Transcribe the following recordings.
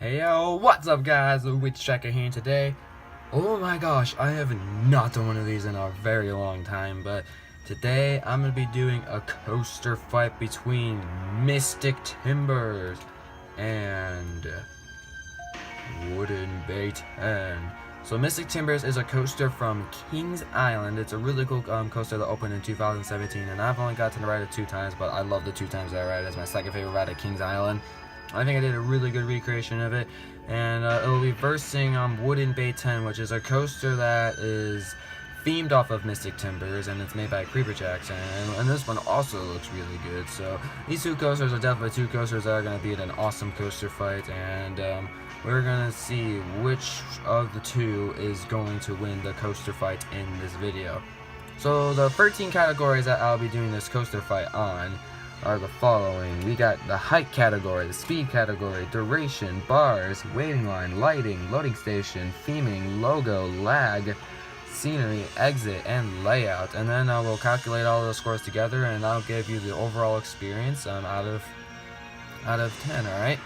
Hey yo, what's up guys? Witch Checker here today. Oh my gosh, I have not done one of these in a very long time, but today I'm going to be doing a coaster fight between Mystic Timbers and Wooden BAITEAN. So Mystic Timbers is a coaster from Kings Island. It's a really cool coaster that opened in 2017, and I've only got to ride it 2 times, but I love the 2 times that I ride it. It's my second favorite ride at Kings Island. I think I did a really good recreation of it, and it will be versing Wooden BAITEAN, which is a coaster that is themed off of Mystic Timbers, and it's made by Creeper Jackson, and this one also looks really good. So these 2 coasters are definitely 2 coasters that are going to be an awesome coaster fight, and we're going to see which of the 2 is going to win the coaster fight in this video. So the 13 categories that I'll be doing this coaster fight on are the following. We got the height category, the speed category, duration, bars, waiting line, lighting, loading station, theming, logo, lag, scenery, exit, and layout. And then I will calculate all of those scores together, and I'll give you the overall experience out of 10. All right.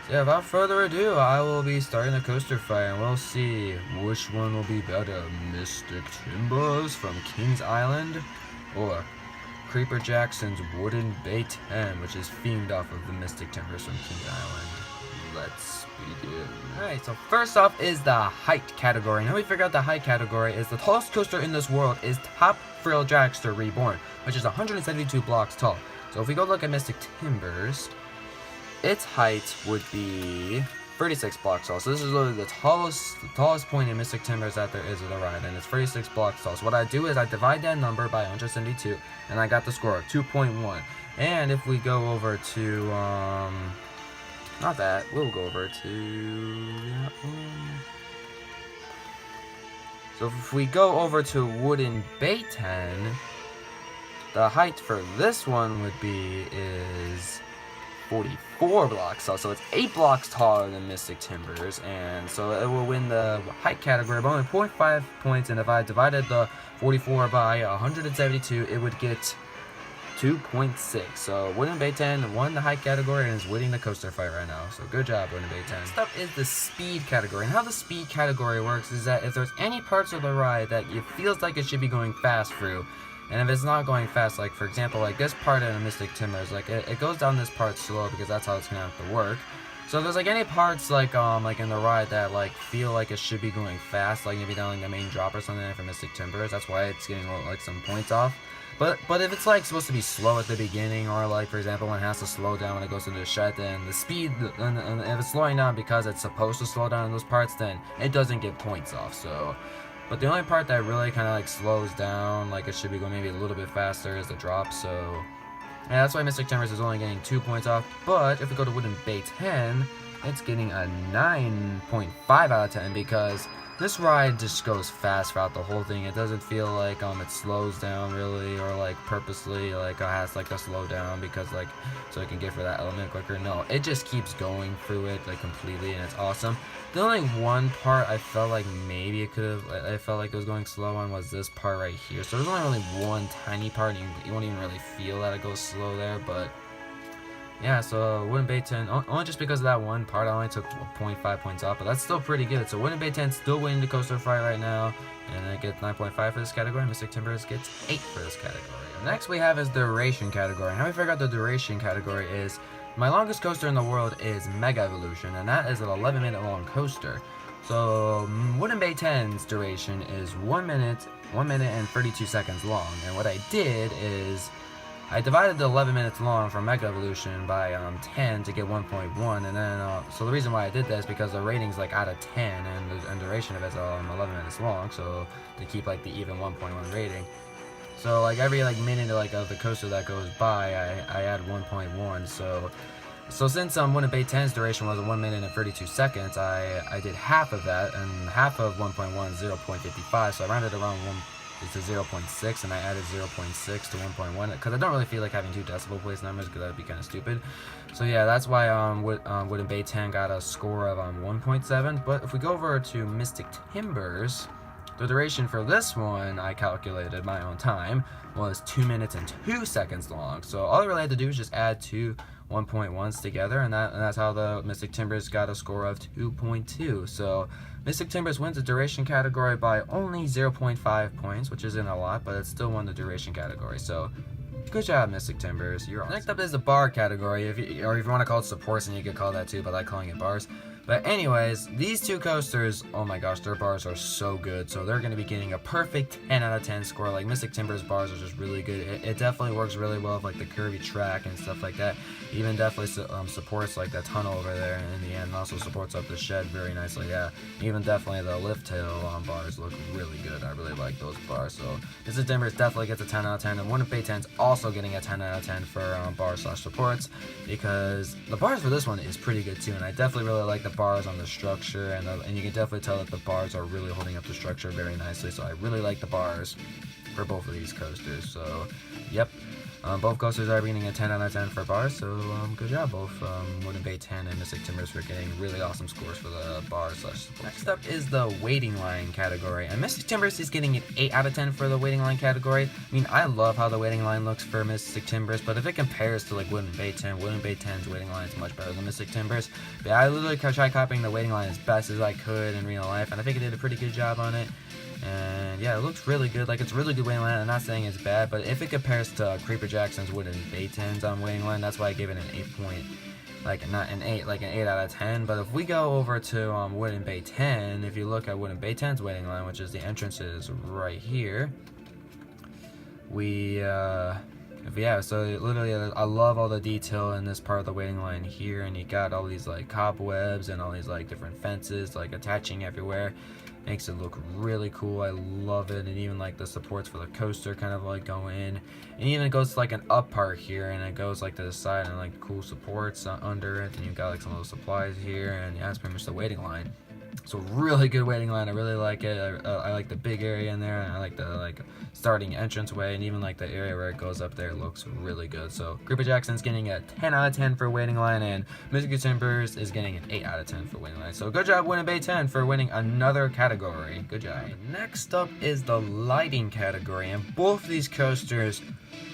So yeah, without further ado, I will be starting the coaster fight, and we'll see which one will be better: Mystic Timbers from Kings Island, or Creeper Jackson's Wooden BAITEAN, which is themed off of the Mystic Timbers from King Island. Let's begin. Alright, so first off is the height category. Now we figured out the height category is the tallest coaster in this world is Top Thrill Dragster Reborn, which is 172 blocks tall. So if we go look at Mystic Timbers, its height would be 36 blocks tall. So this is literally the tallest point in Mystic Timbers that there is of the ride, and it's 36 blocks tall. So what I do is I divide that number by 172, and I got the score of 2.1. And if we go over to not that, we'll go over to so if we go over to Wooden BAITEAN, the height for this one would be is 44 blocks tall, so it's 8 blocks taller than Mystic Timbers, and so it will win the height category by only 0.5 points. And if I divided the 44 by 172, it would get 2.6. So Wooden BAITEAN won the height category and is winning the coaster fight right now. So good job, Wooden BAITEAN. Next up is the speed category, and how the speed category works is that if there's any parts of the ride that it feels like it should be going fast through, and if it's not going fast, like for example, like this part in Mystic Timbers, like it goes down this part slow because that's how it's gonna have to work. So if there's like any parts like in the ride that like feel like it should be going fast, like maybe down like the main drop or something like for Mystic Timbers, that's why it's getting like some points off. But if it's like supposed to be slow at the beginning, or like for example when it has to slow down when it goes into the shed, then the speed, and if it's slowing down because it's supposed to slow down in those parts, then it doesn't get points off. So. But the only part that really kind of like slows down, like it should be going maybe a little bit faster, is the drop. So yeah, that's why Mystic Timbers is only getting 2 points off. But if we go to Wooden BAITEAN, it's getting a 9.5 out of 10 because this ride just goes fast throughout the whole thing. It doesn't feel like it slows down really, or like purposely like it has like to slow down because like so it can get for that element quicker. No, it just keeps going through it like completely, and it's awesome. The only one part I felt like maybe it could have, I felt like it was going slow on, was this part right here. So there's only really one tiny part, and you won't even really feel that it goes slow there, but yeah, so Wooden BAITEAN, only just because of that one part, I only took 0.5 points off, but that's still pretty good. So Wooden BAITEAN still winning the coaster fight right now, and it gets 9.5 for this category. Mystic Timbers gets 8 for this category. Next we have is duration category. How we figured out the duration category is, my longest coaster in the world is Mega Evolution, and that is an 11-minute long coaster. So Wooden BAITEAN's duration is 1 minute and 32 seconds long, and what I did is I divided the 11 minutes long for Mega Evolution by 10 to get 1.1, and then so the reason why I did that is because the rating's like out of 10, and the duration of it's 11 minutes long, so to keep like the even 1.1 rating. So like every like minute like of the coaster that goes by, I add 1.1. So since Wooden BAITEAN's duration was 1 minute and 32 seconds, I did half of that, and half of 1.1 is 0.55. So I rounded around to 0.6, and I added 0.6 to 1.1 because I don't really feel like having 2 decimal place numbers because that would be kind of stupid. So yeah, that's why Wooden BAITEAN got a score of 1.7. But if we go over to Mystic Timbers, The duration for this one, I calculated my own time, was 2 minutes and 2 seconds long. So all I really had to do is just add two 1.1s together, and that's how the Mystic Timbers got a score of 2.2. So Mystic Timbers wins the duration category by only 0.5 points, which isn't a lot, but it still won the duration category. So good job, Mystic Timbers. You're awesome. Next up is the bar category, or if you want to call it supports, and you could call that too, but I like calling it bars. But anyways, these two coasters, oh my gosh, their bars are so good. So they're going to be getting a perfect 10 out of 10 score. Like, Mystic Timbers bars are just really good. It definitely works really well with like the curvy track and stuff like that. Even definitely supports like the tunnel over there in the end, and also supports up the shed very nicely. Yeah, even definitely the lift tail bars look really good. I really like those bars. So Mystic Timbers definitely gets a 10 out of 10, and Wooden BAITEAN's also getting a 10 out of 10 for bars/supports, because the bars for this one is pretty good too, and I definitely really like the bars on the structure, and you can definitely tell that the bars are really holding up the structure very nicely. So I really like the bars for both of these coasters. So yep, both coasters are getting a 10 out of 10 for bars, so good job both Wooden BAITEAN and Mystic Timbers for getting really awesome scores for the bars/supports. Next up is the waiting line category, and Mystic Timbers is getting an 8 out of 10 for the waiting line category. I mean, I love how the waiting line looks for Mystic Timbers, but if it compares to like Wooden BAITEAN's waiting line is much better than Mystic Timbers. But I literally tried copying the waiting line as best as I could in real life, and I think it did a pretty good job on it. And yeah, it looks really good. Like, it's really good waiting line. I'm not saying it's bad, but if it compares to Creeper Jackson's Wooden BAITEAN's waiting line, that's why I gave it an 8 point, like not an 8, like an 8 out of 10. But if we go over to Wooden BAITEAN, if you look at Wooden BAITEAN's waiting line, which is the entrances right here, so literally I love all the detail in this part of the waiting line here, and you got all these like cobwebs and all these like different fences like attaching everywhere. Makes it look really cool. I love it. And even like the supports for the coaster kind of like go in, and even it goes to like an up part here, and it goes like to the side, and like cool supports under it, and you've got like some of those supplies here, and yeah, that's pretty much the waiting line. So really good waiting line. I really like it. I like the big area in there, and I like the starting entranceway, and even like the area where it goes up there looks really good. So Creeper Jackson's getting a 10 out of 10 for waiting line, and Mystic Timbers is getting an 8 out of 10 for waiting line. So good job, Wooden BAITEAN, for winning another category. Good job. Next up is the lighting category, and both of these coasters,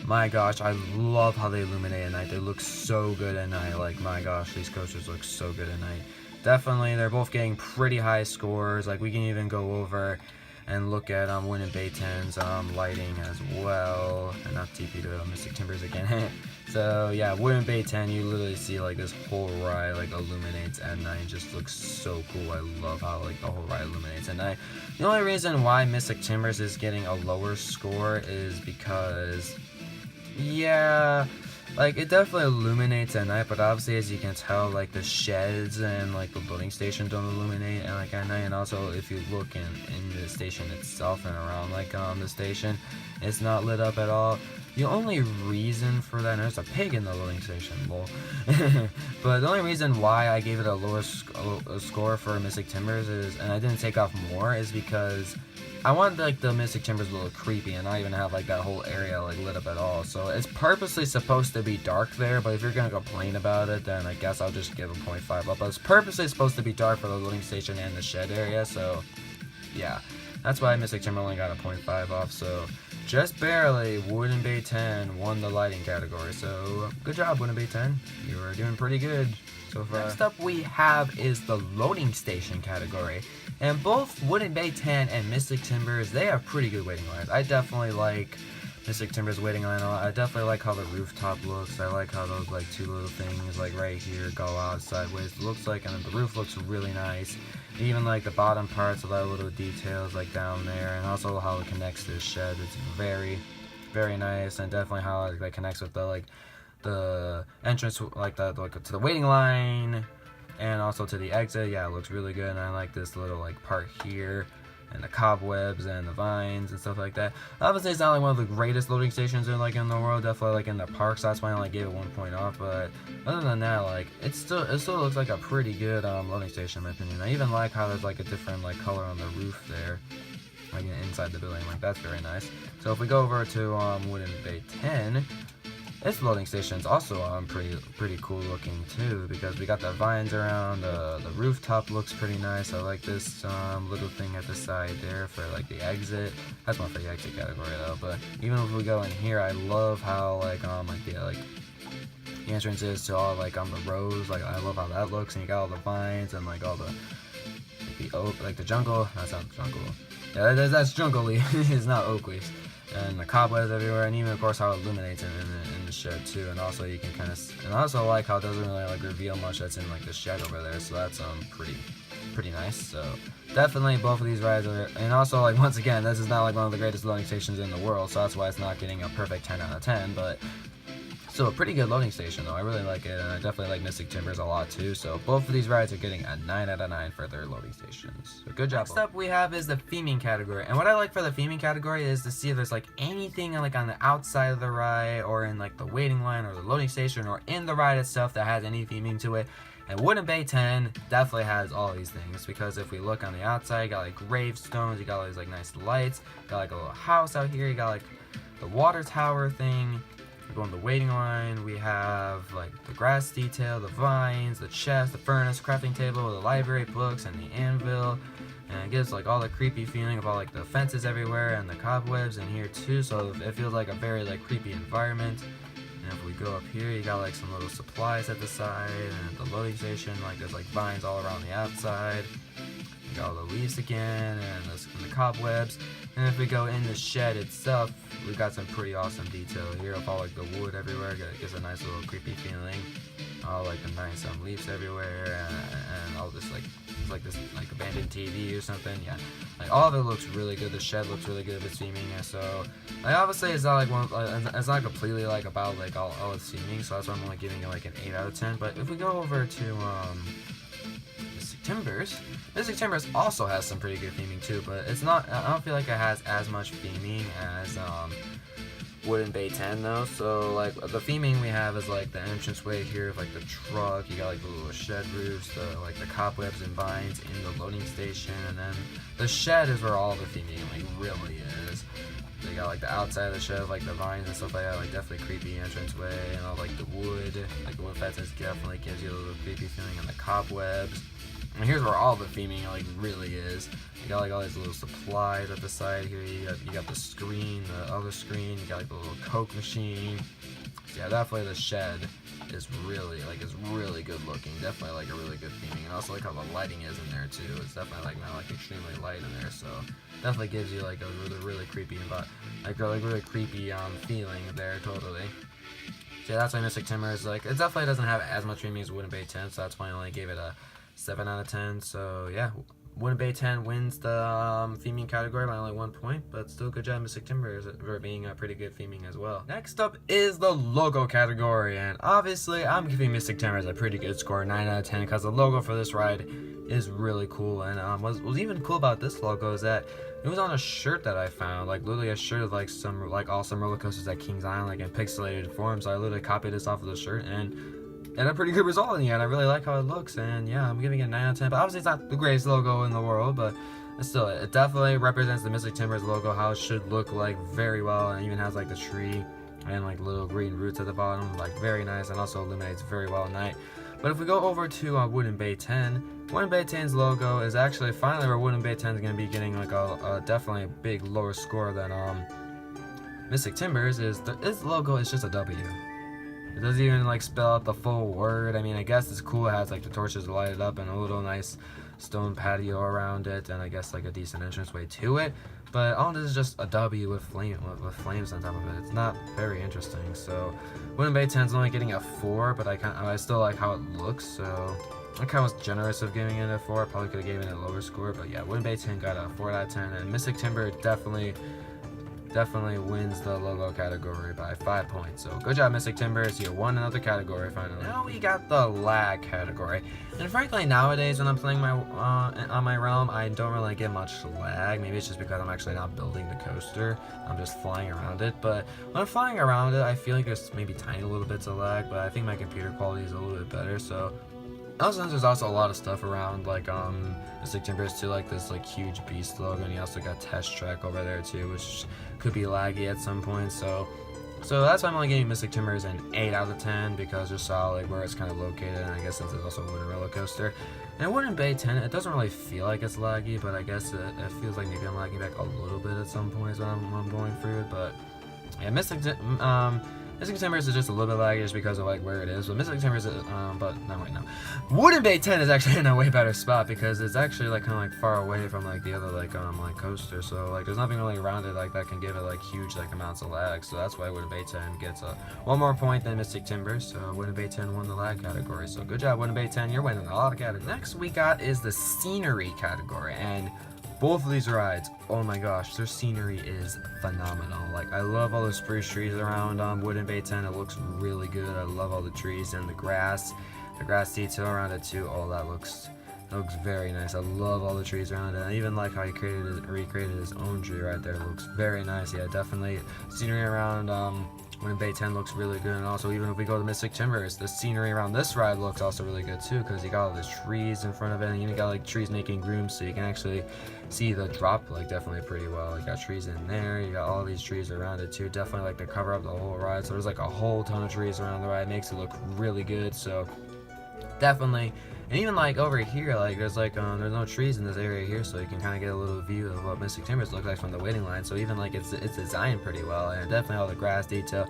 my gosh, I love how they illuminate at night. They look so good at night. Like, my gosh, these coasters look so good at night. Definitely, they're both getting pretty high scores. Like, we can even go over and look at Wooden BAITEAN's lighting as well, and not TP to Mystic Timbers again. So yeah, Wooden BAITEAN, you literally see like this whole ride like illuminates at night. It just looks so cool. I love how like the whole ride illuminates at night. The only reason why Mystic Timbers is getting a lower score is because, yeah, like, it definitely illuminates at night, but obviously, as you can tell, like, the sheds and, like, the loading station don't illuminate, and, like, at night. And also, if you look in the station itself and around, like, the station, it's not lit up at all. The only reason for that, and there's a pig in the loading station, lol. But the only reason why I gave it a lower score for Mystic Timbers is, and I didn't take off more, is because I want like the Mystic Timbers a little creepy and not even have like that whole area like lit up at all. So it's purposely supposed to be dark there, but if you're gonna complain about it, then I guess I'll just give a 0.5 up. But it's purposely supposed to be dark for the loading station and the shed area, so yeah, that's why Mystic Timber only got a 0.5 off. So just barely, Wooden BAITEAN won the lighting category. So good job, Wooden BAITEAN. You are doing pretty good so far. Next up we have is the loading station category. And both Wooden BAITEAN and Mystic Timbers, they have pretty good waiting lines. I definitely like Mystic Timbers waiting line a lot. I definitely like how the rooftop looks. I like how those like two little things like right here go out sideways. It looks like, and the roof looks really nice. Even like the bottom parts, a lot of little details like down there, and also how it connects to the shed. It's very, very nice, and definitely how it like connects with the entrance, like to the waiting line, and also to the exit. Yeah, it looks really good, and I like this little like part here, and the cobwebs and the vines and stuff like that. Obviously, it's not like one of the greatest loading stations in the world. Definitely like in the parks. That's why I only gave it 1 point off. But other than that, like it still looks like a pretty good loading station in my opinion. I even like how there's like a different like color on the roof there, like inside the building. Like that's very nice. So if we go over to Wooden BAITEAN, This loading station is also pretty cool looking too, because we got the vines around. The rooftop looks pretty nice. I like this little thing at the side there for like the exit. That's more for the exit category though. But even if we go in here, I love how the entrance is to all the rows. Like I love how that looks, and you got all the vines and like all the oak, like the jungle. That's not jungle. Yeah, that's jungle leaf. It's not oak leaves. And the cobwebs everywhere, and even of course how it illuminates in the shed too. And also you can kind of, and I also like how it doesn't really like reveal much that's in like the shed over there. So that's pretty nice. So definitely both of these rides are, and also like once again, this is not like one of the greatest loading stations in the world, so that's why it's not getting a perfect 10 out of 10. But still a pretty good loading station though. I really like it, and I definitely like Mystic Timbers a lot too. So both of these rides are getting a 9 out of 9 for their loading stations. So good job. Next up we have is the theming category, and what I like for the theming category is to see if there's like anything like on the outside of the ride, or in like the waiting line, or the loading station, or in the ride itself that has any theming to it. And Wooden BAITEAN definitely has all these things, because if we look on the outside, you got like gravestones, you got all these like nice lights, you got like a little house out here, you got like the water tower thing. We go on the waiting line, we have like the grass detail, the vines, the chest, the furnace, crafting table, the library books, and the anvil. And it gives like all the creepy feeling of all like the fences everywhere and the cobwebs in here too, so it feels like a very like creepy environment. And if we go up here, you got like some little supplies at the side, and at the loading station, like there's like vines all around the outside. You got all the leaves again, and the cobwebs. And if we go in the shed itself, we've got some pretty awesome detail here of all like the wood everywhere. It gives a nice little creepy feeling. All like the nice leaves everywhere, and all this like this like abandoned TV or something. Yeah, like all of it looks really good. The shed looks really good with its theming. So like obviously it's not like it's not completely like about like all its theming. So that's why I'm only giving it like an 8 out of 10. But if we go over to Mystic Timbers also has some pretty good theming too, but it's not, I don't feel like it has as much theming as Wooden BAITEAN though. So like the theming we have is like the entranceway here of like the truck, you got like the little shed roofs, the cobwebs and vines in the loading station, and then the shed is where all the theming like really is. They got like the outside of the shed, like the vines and stuff like that, like definitely creepy entranceway, and all like the wood fences definitely gives you a little creepy feeling, and the cobwebs. And here's where all the theming like really is. You got like all these little supplies at the side here. You got the screen, the other screen. You got like the little Coke machine. So yeah, definitely the shed is really good looking. Definitely like a really good theming, and also like how the lighting is in there too. It's definitely like not like extremely light in there, so definitely gives you like a really creepy really creepy feeling there totally. So yeah, that's why Mystic Timbers like it definitely doesn't have as much theming as Wooden BAITEAN, so that's why I only gave it a 7 out of 10. So yeah, Wooden BAITEAN wins the theming category by only 1 point, but still good job Mystic Timbers for being a pretty good theming as well. Next up is the logo category, and obviously I'm giving Mystic Timbers a pretty good score, 9 out of 10, because the logo for this ride is really cool. And what's even cool about this logo is that it was on a shirt that I found, like literally a shirt of like some like awesome roller coasters at Kings Island, like in pixelated form. So I literally copied this off of the shirt, and a pretty good result in the end. I really like how it looks, and yeah, I'm giving it a 9 out of 10. But obviously it's not the greatest logo in the world, but still, it definitely represents the Mystic Timbers logo, how it should look like very well, and even has like the tree and like little green roots at the bottom, like very nice, and also illuminates very well at night. But if we go over to Wooden BAITEAN, Wooden BAITEAN's logo is actually finally where Wooden BAITEAN is going to be getting like a definitely a big lower score than Mystic Timbers. Its logo is just a W. It doesn't even like spell out the full word. I mean, I guess it's cool. It has like the torches lighted up and a little nice stone patio around it, and I guess like a decent entranceway to it. But all this is just a W with flames on top of it. It's not very interesting. So Wooden BAITEAN's only getting a 4, but I still like how it looks. So I kind of was generous of giving it a 4. I probably could have given it a lower score, but yeah, Wooden BAITEAN got a 4 out of 10, and Mystic Timber definitely wins the logo category by 5 points. So good job, Mystic Timbers. You won another category finally. Now we got the lag category. And frankly, nowadays when I'm playing on my realm, I don't really get much lag. Maybe it's just because I'm actually not building the coaster. I'm just flying around it. But when I'm flying around it, I feel like there's maybe tiny little bits of lag, but I think my computer quality is a little bit better. So also, there's also a lot of stuff around like Mystic Timbers too, like this like huge beast logo, and you also got Test Track over there too, which could be laggy at some point. So So that's why I'm only giving Mystic Timbers an 8 out of 10, because just saw like where it's kind of located, and I guess since it's also a wooden roller coaster. And Wooden BAITEAN, it doesn't really feel like it's laggy, but I guess it feels like maybe I'm lagging back a little bit at some points when I'm going through it. But yeah, Mystic Timbers is just a little bit laggy just because of like where it is. But Mystic Timbers, but no, wait, no. Wooden BAITEAN is actually in a way better spot because it's actually like kind of like far away from like the other like coaster. So like there's nothing really around it like that can give it like huge like amounts of lag. So that's why Wooden BAITEAN gets one more point than Mystic Timbers. So Wooden BAITEAN won the lag category. So good job, Wooden BAITEAN. You're winning a lot of categories. Next we got is the scenery category, and both of these rides, oh my gosh, their scenery is phenomenal. Like, I love all the spruce trees around Wooden BAITEAN. It looks really good. I love all the trees and the grass detail around it too. Oh, that looks very nice. I love all the trees around it. I even like how he recreated his own tree right there. It looks very nice. Yeah, definitely scenery around Wooden BAITEAN looks really good. And also, even if we go to Mystic Timbers, the scenery around this ride looks also really good too, because you got all these trees in front of it, and you even got like trees making grooms, so you can actually see the drop like definitely pretty well. You got trees in there, you got all these trees around it too. Definitely like to cover up the whole ride. So there's like a whole ton of trees around the ride. It makes it look really good. So definitely. And even like over here, like there's there's no trees in this area here, so you can kind of get a little view of what Mystic Timbers looks like from the waiting line. So even like it's designed pretty well, and definitely all the grass detail.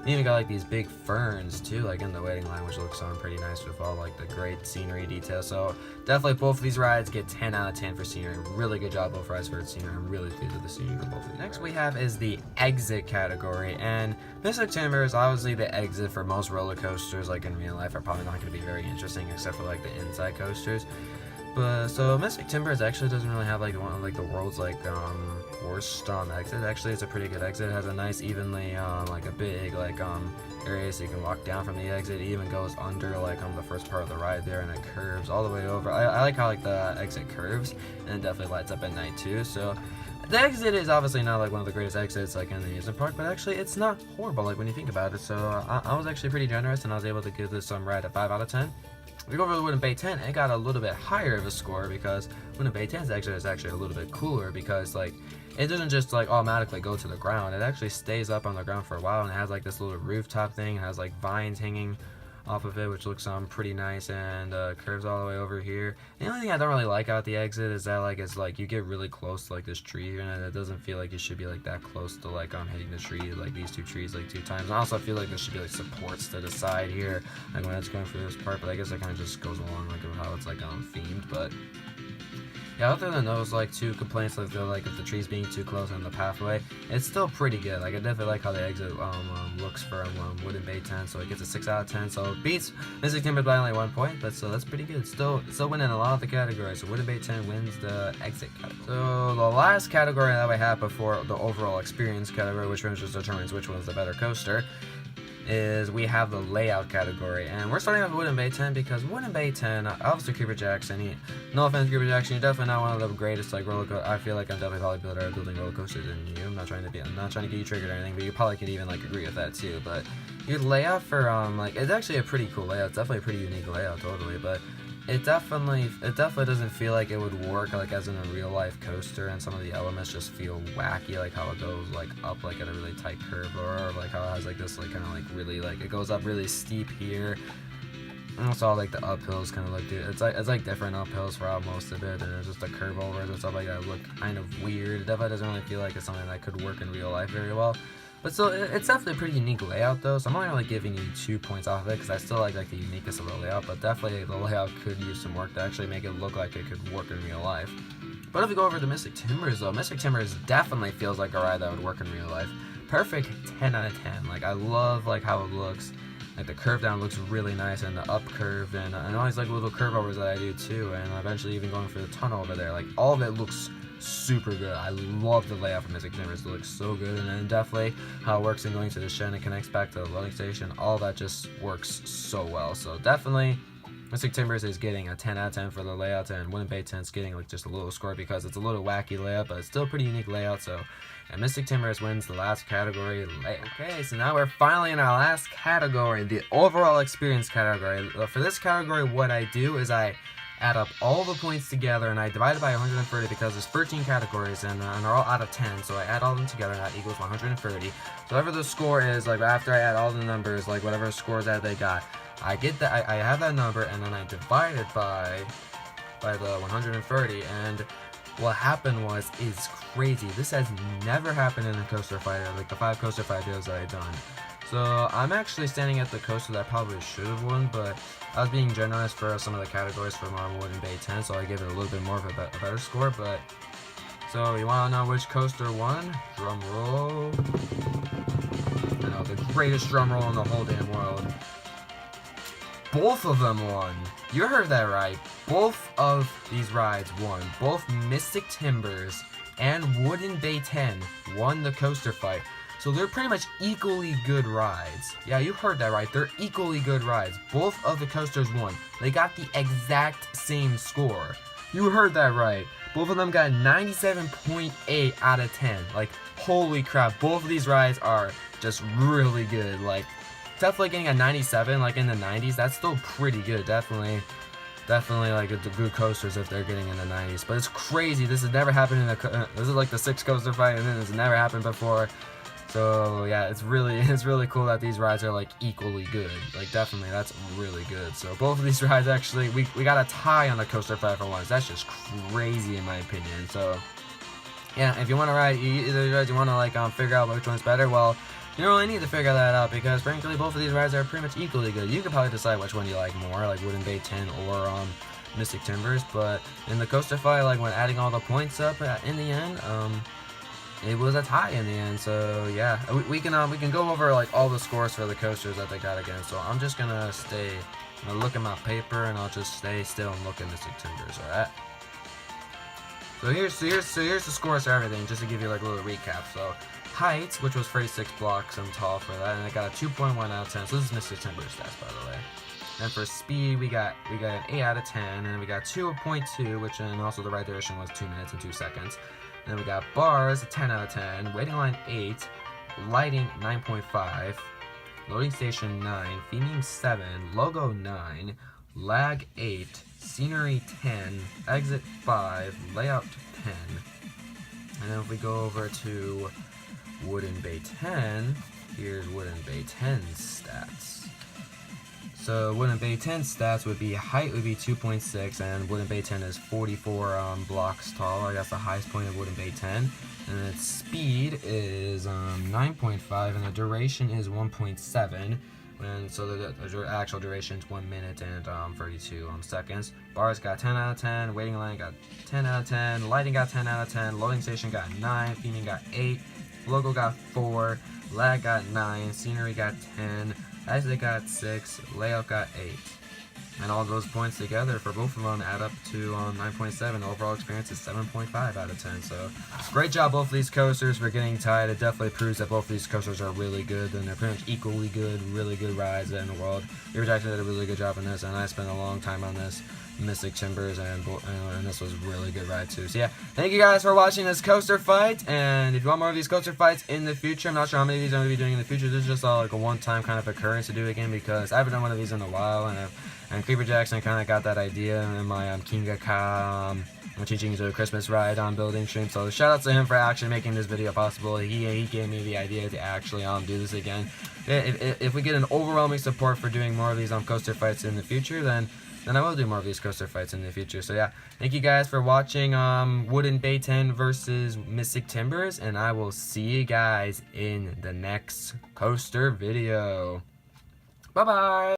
You even got like these big ferns too, like in the waiting line, which looks pretty nice with all like the great scenery detail. So definitely both of these rides get 10 out of 10 for scenery. Really good job both rides for scenery. I'm really pleased with the scenery for both of these. Next we have is the exit category, and Mystic Timbers, obviously the exit for most roller coasters like in real life are probably not going to be very interesting except for like the inside coasters. But so Mystic Timbers actually doesn't really have like one of like the world's like worst exit. Actually, it's a pretty good exit. It has a nice evenly like a big like area so you can walk down from the exit. It even goes under like the first part of the ride there, and it curves all the way over. I like how like the exit curves, and it definitely lights up at night too. So the exit is obviously not like one of the greatest exits like in the amusement park, but actually it's not horrible like when you think about it. So I was actually pretty generous, and I was able to give this ride a 5 out of 10. If we go over to Wooden BAITEAN, it got a little bit higher of a score because Wooden BAITEAN's exit is actually a little bit cooler because like it doesn't just like automatically go to the ground. It actually stays up on the ground for a while, and it has like this little rooftop thing. It has like vines hanging off of it, which looks pretty nice, and curves all the way over here. The only thing I don't really like about the exit is that like it's like you get really close to like this tree here, and it doesn't feel like you should be like that close to like hitting the tree, like these two trees like 2 times. And I also feel like there should be like supports to the side here, like when it's going through this part, but I guess it kind of just goes along like with how it's like themed. But yeah, other than those like 2 complaints, like if the trees being too close on the pathway, it's still pretty good. Like I definitely like how the exit looks for Wooden BAITEAN, so it gets a 6 out of 10. So it beats Mystic Timbers by only 1 point, but so that's pretty good. Still winning a lot of the categories. So Wooden BAITEAN wins the exit category. So the last category that we have before the overall experience category, which just determines which one's the better coaster, is we have the layout category, and we're starting off with Wooden BAITEAN because Wooden BAITEAN, obviously Creeper Jackson, no offense Creeper Jackson, you're definitely not one of the greatest like roller coaster. I feel like I'm definitely probably better at building roller coasters than you. I'm not trying to get you triggered or anything, but you probably could even like agree with that too. But your layout for like it's actually a pretty cool layout. It's definitely a pretty unique layout, totally, but it definitely doesn't feel like it would work like as in a real life coaster, and some of the elements just feel wacky, like how it goes like up like at a really tight curve, or like how it has like this like kind of like really like it goes up really steep here. And also like the uphills kind of look, it's like different uphills throughout most of it, and it's just the curve overs and stuff like that look kind of weird. It definitely doesn't really feel like it's something that could work in real life very well. But still, it's definitely a pretty unique layout though, so I'm only really giving you 2 points off of it because I still like the uniqueness of the layout, but definitely the layout could use some work to actually make it look like it could work in real life. But if we go over to Mystic Timbers though, Mystic Timbers definitely feels like a ride that would work in real life. Perfect 10 out of 10. Like I love like how it looks. Like the curve down looks really nice, and the up curve, and all these like little curve overs that I do too, and eventually even going for the tunnel over there. Like all of it looks super good. I love the layout for Mystic Timbers. It looks so good, and then definitely how it works in going to the shed and connects back to the loading station. All that just works so well. So definitely Mystic Timbers is getting a 10 out of 10 for the layout, and Wooden BAITEAN is getting like just a little score because it's a little wacky layout, but it's still a pretty unique layout. So and Mystic Timbers wins the last category, layout. Okay, so now we're finally in our last category, the overall experience category. For this category, what I do is I add up all the points together, and I divide it by 130 because there's 13 categories, and they're all out of 10, so I add all of them together, and that equals 130. So whatever the score is, like after I add all the numbers, like whatever scores that they got, I get that, I have that number, and then I divide it by the 130, and what happened is crazy. This has never happened in a coaster fighter, like the 5 coaster fight videos that I've done. So I'm actually standing at the coaster that I probably should have won, but I was being generous for some of the categories for my Wooden BAITEAN, so I gave it a little bit more of a better score. But so you want to know which coaster won? Drum roll. I know, the greatest drum roll in the whole damn world. Both of them won. You heard that right. Both of these rides won. Both Mystic Timbers and Wooden BAITEAN won the coaster fight. So they're pretty much equally good rides. Yeah, you heard that right. They're equally good rides. Both of the coasters won. They got the exact same score. You heard that right. Both of them got 97.8 out of 10. Like, holy crap. Both of these rides are just really good. Like, definitely getting a 97, like in the 90s, that's still pretty good. Definitely like the good coasters if they're getting in the 90s. But it's crazy. This has never happened in this is like the 6th coaster fight, and this has never happened before. So yeah, it's really cool that these rides are like equally good. Like definitely, that's really good. So both of these rides actually, we got a tie on the coaster fight for once. That's just crazy in my opinion. So yeah, if you want to ride either of these rides, you want to like figure out which one's better, well, you don't really need to figure that out because frankly, both of these rides are pretty much equally good. You could probably decide which one you like more, like Wooden BAITEAN or Mystic Timbers. But in the coaster fight, like when adding all the points up in the end, it was a tie in the end. So yeah, we can go over like all the scores for the coasters that they got again. So I'm just gonna look at my paper, and I'll just stay still and look at Mystic Timbers. All right. So here's the scores for everything, just to give you like a little recap. So height, which was 36 blocks, I'm tall for that, and I got a 2.1 out of 10. So this is Mystic Timbers stats, by the way. And for speed, we got an 8 out of 10, and we got 2.2, which and also the ride duration was 2 minutes and 2 seconds. And then we got bars, 10 out of 10, waiting line 8, lighting 9.5, loading station 9, theming 7, logo 9, lag 8, scenery 10, exit 5, layout 10. And then if we go over to Wooden BAITEAN, here's Wooden BAITEAN stats. So Wooden BAITEAN stats would be height would be 2.6, and Wooden BAITEAN is 44 blocks tall. That's the highest point of Wooden BAITEAN. And its speed is 9.5, and the duration is 1.7. And so the actual duration is 1 minute and 32 seconds. Bars got 10 out of 10, waiting line got 10 out of 10, lighting got 10 out of 10, loading station got 9, theming got 8, logo got 4, lag got 9, scenery got 10, exit got 6, layout got 8. And all those points together for both of them add up to 9.7. Overall experience is 7.5 out of 10. So great job both of these coasters for getting tied. It definitely proves that both of these coasters are really good, and they're pretty much equally good, really good rides in the world. Beaver Jackson did a really good job on this, and I spent a long time on this. Mystic Timbers, and this was a really good ride too. So yeah, thank you guys for watching this coaster fight, and if you want more of these coaster fights in the future, I'm not sure how many of these I'm going to be doing in the future. This is just like a one-time kind of occurrence to do again, because I haven't done one of these in a while, and Beaver Jackson kind of got that idea in my Kinga Ka teaching to a Christmas ride on building stream. So shout out to him for actually making this video possible. He gave me the idea to actually do this again. If we get an overwhelming support for doing more of these coaster fights in the future, then I will do more of these coaster fights in the future. So yeah, thank you guys for watching Wooden BAITEAN versus Mystic Timbers, and I will see you guys in the next coaster video. Bye bye.